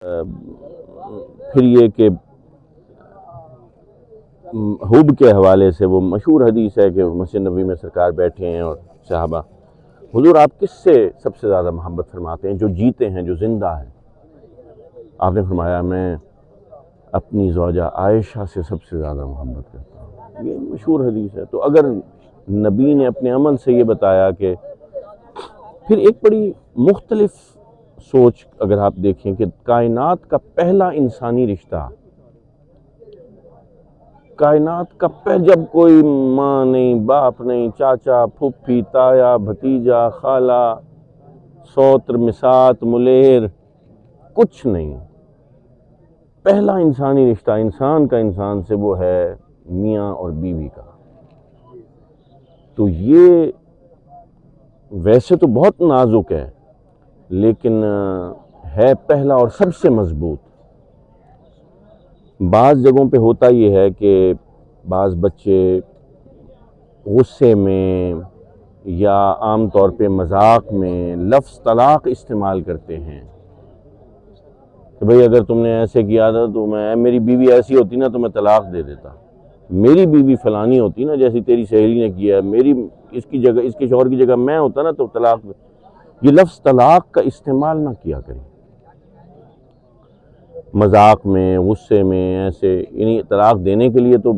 پھر یہ کہ حب کے حوالے سے وہ مشہور حدیث ہے کہ مسجد نبوی میں سرکار بیٹھے ہیں اور صحابہ، حضور آپ کس سے سب سے زیادہ محبت فرماتے ہیں؟ جو جیتے ہیں، جو زندہ ہیں۔ آپ نے فرمایا میں اپنی زوجہ عائشہ سے سب سے زیادہ محبت کرتا ہوں۔ یہ مشہور حدیث ہے۔ تو اگر نبی نے اپنے عمل سے یہ بتایا کہ پھر ایک بڑی مختلف سوچ اگر آپ دیکھیں کہ کائنات کا پہلا انسانی رشتہ، کائنات کا جب کوئی ماں نہیں، باپ نہیں، چاچا، پھوپھی، تایا، بھتیجا، خالہ، سوتر، مسات، ملیر، کچھ نہیں، پہلا انسانی رشتہ انسان کا انسان سے وہ ہے میاں اور بیوی کا۔ تو یہ ویسے تو بہت نازک ہے، لیکن ہے پہلا اور سب سے مضبوط۔ بعض جگہوں پہ ہوتا یہ ہے کہ بعض بچے غصے میں یا عام طور پہ مذاق میں لفظ طلاق استعمال کرتے ہیں کہ بھئی اگر تم نے ایسے کیا تھا تو میری بیوی ایسی ہوتی نا تو میں طلاق دے دیتا، میری بیوی فلانی ہوتی نا جیسی تیری سہیلی نے کیا، اس کی جگہ، اس کے شوہر کی جگہ میں ہوتا نا تو طلاق۔ یہ لفظ طلاق کا استعمال نہ کیا کریں مذاق میں، غصے میں، ایسے، یعنی طلاق دینے کے لیے تو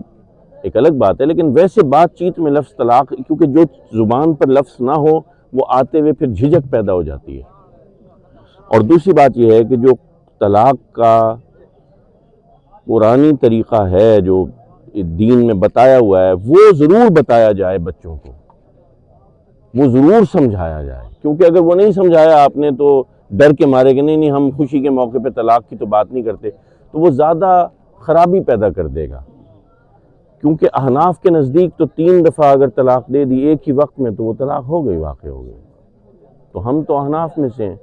ایک الگ بات ہے، لیکن ویسے بات چیت میں لفظ طلاق، کیونکہ جو زبان پر لفظ نہ ہو وہ آتے ہوئے پھر جھجک پیدا ہو جاتی ہے۔ اور دوسری بات یہ ہے کہ جو طلاق کا قرآنی طریقہ ہے جو دین میں بتایا ہوا ہے وہ ضرور بتایا جائے بچوں کو، وہ ضرور سمجھایا جائے، کیونکہ اگر وہ نہیں سمجھایا آپ نے تو ڈر کے مارے کہ نہیں ہم خوشی کے موقع پہ طلاق کی تو بات نہیں کرتے، تو وہ زیادہ خرابی پیدا کر دے گا۔ کیونکہ احناف کے نزدیک تو 3 دفعہ اگر طلاق دے دی ایک ہی وقت میں تو وہ طلاق ہو گئی، واقع ہو گئی۔ تو ہم تو احناف میں سے ہیں،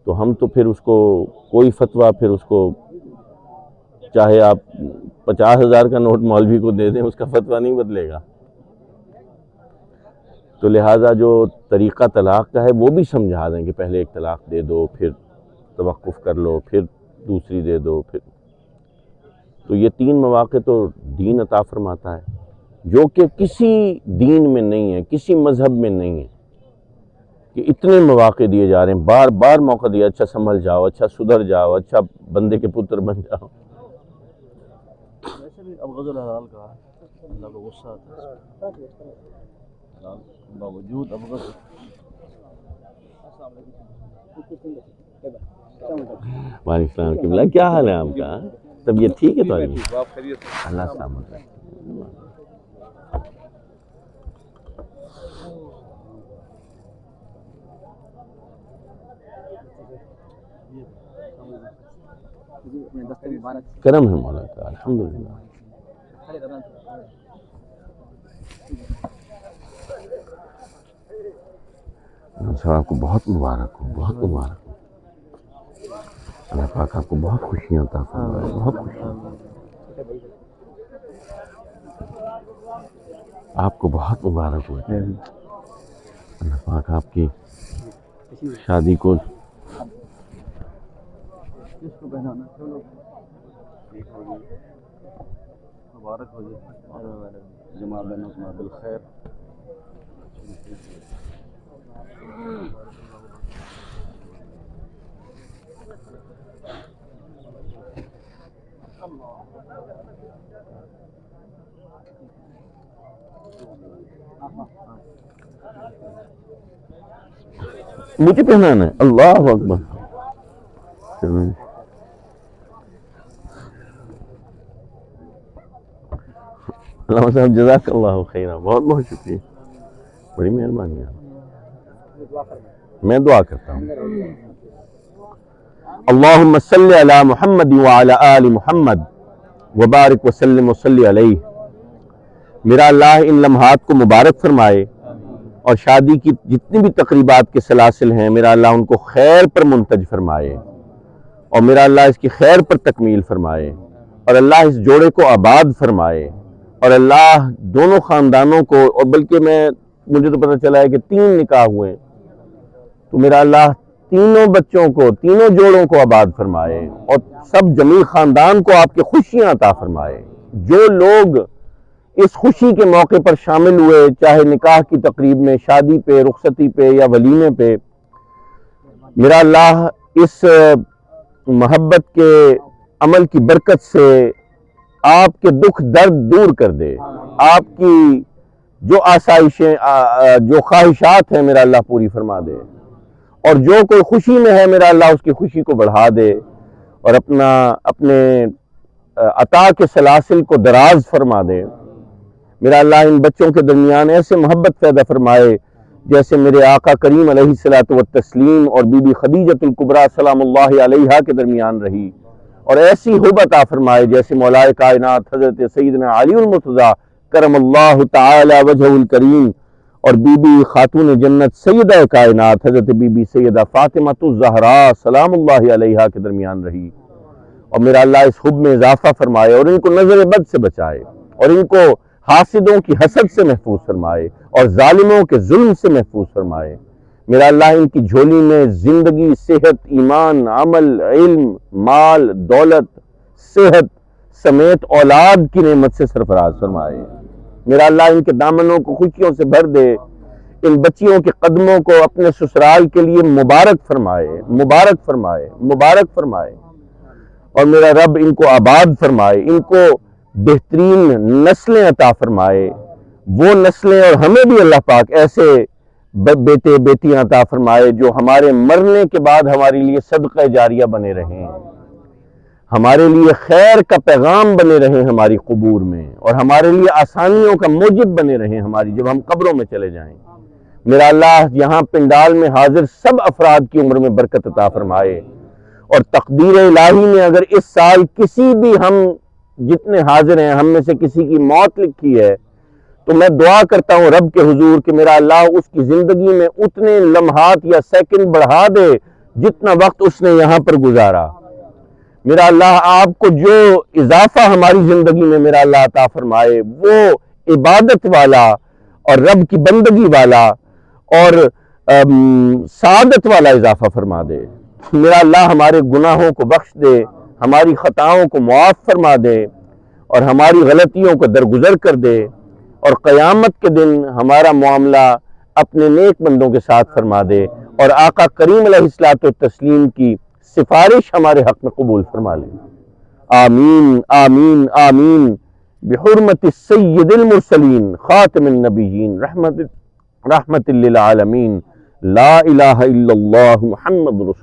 تو ہم تو پھر اس کو کوئی فتویٰ، پھر اس کو چاہے آپ 50,000 کا نوٹ مولوی کو دے دیں اس کا فتویٰ نہیں بدلے گا۔ تو لہٰذا جو طریقہ طلاق کا ہے وہ بھی سمجھا دیں کہ پہلے ایک طلاق دے دو، پھر توقف کر لو، پھر دوسری دے دو، پھر۔ تو یہ 3 مواقع تو دین عطا فرماتا ہے جو کہ کسی دین میں نہیں ہے، کسی مذہب میں نہیں ہے کہ اتنے مواقع دیے جا رہے ہیں، بار بار موقع دیا، اچھا سنبھل جاؤ، اچھا سدھر جاؤ، اچھا بندے کے پتر بن جاؤ۔ ویسے بھی ابغض الحلال کہا ہے، اللہ کو غصہ آتا ہے حلال باوجود ابغض۔ وعلیکم السلام قبلہ، کیا حال ہے آپ کا؟ طبیعت ٹھیک ہے تو اللہ سلامت ہے۔ کرم ہے مولا کا، الحمدللہ۔ سر آپ کو بہت مبارک ہو، بہت مبارک ہو، اللہ پاک آپ کو بہت خوشیاں عطا فرمائے، بہت خوشیاں، آپ کو بہت مبارک ہو۔ اللہ پاک آپ کی شادی کو مبارک ہو جائے، جمع بینکما بالخیر۔ مجھے پہنانا ہے، اللہ اکبر۔ علامہ صاحب جزاک اللہ خیرہ، بہت بہت شکریہ، بڑی مہربانی ہے۔ میں دعا کرتا ہوں، اللہم صلی علی محمد وعلی آل محمد وبارک وسلم وصلی علیہ۔ میرا اللہ ان لمحات کو مبارک فرمائے اور شادی کی جتنی بھی تقریبات کے سلاسل ہیں میرا اللہ ان کو خیر پر منتج فرمائے، اور میرا اللہ اس کی خیر پر تکمیل فرمائے، اور اللہ اس جوڑے کو آباد فرمائے، اور اللہ دونوں خاندانوں کو، اور بلکہ مجھے تو پتہ چلا ہے کہ 3 نکاح ہوئے، تو میرا اللہ تینوں بچوں کو، تینوں جوڑوں کو آباد فرمائے اور سب جمیع خاندان کو آپ کی خوشیاں عطا فرمائے۔ جو لوگ اس خوشی کے موقع پر شامل ہوئے، چاہے نکاح کی تقریب میں، شادی پہ، رخصتی پہ یا ولیمے پہ، میرا اللہ اس محبت کے عمل کی برکت سے آپ کے دکھ درد دور کر دے، آپ کی جو آسائشیں، جو خواہشات ہیں میرا اللہ پوری فرما دے، اور جو کوئی خوشی میں ہے میرا اللہ اس کی خوشی کو بڑھا دے، اور اپنے عطا کے سلاسل کو دراز فرما دے۔ میرا اللہ ان بچوں کے درمیان ایسے محبت پیدا فرمائے جیسے میرے آقا کریم علیہ الصلوۃ والتسلیم اور بی بی خدیجۃ الکبریٰ سلام اللہ علیہا کے درمیان رہی، اور ایسی حب عطا فرمائے جیسے مولائے کائنات حضرت سیدنا علی المرتضیٰ کرم اللہ تعالی وجہہ الکریم اور بی بی خاتون جنت سیدہ کائنات حضرت بی بی سیدہ فاطمہ الزہراء سلام اللہ علیہا کے درمیان رہی، اور میرا اللہ اس حب میں اضافہ فرمائے اور ان کو نظر بد سے بچائے، اور ان کو حاسدوں کی حسد سے محفوظ فرمائے اور ظالموں کے ظلم سے محفوظ فرمائے۔ میرا اللہ ان کی جھولی میں زندگی، صحت، ایمان، عمل، علم، مال، دولت، صحت سمیت اولاد کی نعمت سے سرفراز فرمائے۔ میرا اللہ ان کے دامنوں کو خوشیوں سے بھر دے، ان بچیوں کے قدموں کو اپنے سسرال کے لیے مبارک فرمائے، مبارک فرمائے، مبارک فرمائے، اور میرا رب ان کو آباد فرمائے، ان کو بہترین نسلیں عطا فرمائے، وہ نسلیں، اور ہمیں بھی اللہ پاک ایسے بیٹے بیٹیاں عطا فرمائے جو ہمارے مرنے کے بعد ہمارے لیے صدقہ جاریہ بنے رہیں، ہمارے لیے خیر کا پیغام بنے رہیں ہماری قبور میں، اور ہمارے لیے آسانیوں کا موجب بنے رہیں ہماری جب ہم قبروں میں چلے جائیں۔ میرا اللہ یہاں پنڈال میں حاضر سب افراد کی عمر میں برکت عطا فرمائے، اور تقدیر الہی نے اگر اس سال کسی بھی، ہم جتنے حاضر ہیں ہم میں سے کسی کی موت لکھی ہے، تو میں دعا کرتا ہوں رب کے حضور کہ میرا اللہ اس کی زندگی میں اتنے لمحات یا سیکنڈ بڑھا دے جتنا وقت اس نے یہاں پر گزارا۔ میرا اللہ آپ کو جو اضافہ ہماری زندگی میں میرا اللہ عطا فرمائے وہ عبادت والا اور رب کی بندگی والا اور سعادت والا اضافہ فرما دے۔ میرا اللہ ہمارے گناہوں کو بخش دے، ہماری خطاؤں کو معاف فرما دے، اور ہماری غلطیوں کو درگزر کر دے، اور قیامت کے دن ہمارا معاملہ اپنے نیک بندوں کے ساتھ فرما دے، اور آقا کریم علیہ الصلوۃ والتسلیم کی سفارش ہمارے حق میں قبول فرما لے۔ آمین آمین آمین بحرمت سید المرسلین خاتم النبیین رحمت للعالمین لا الہ الا اللہ محمد رسول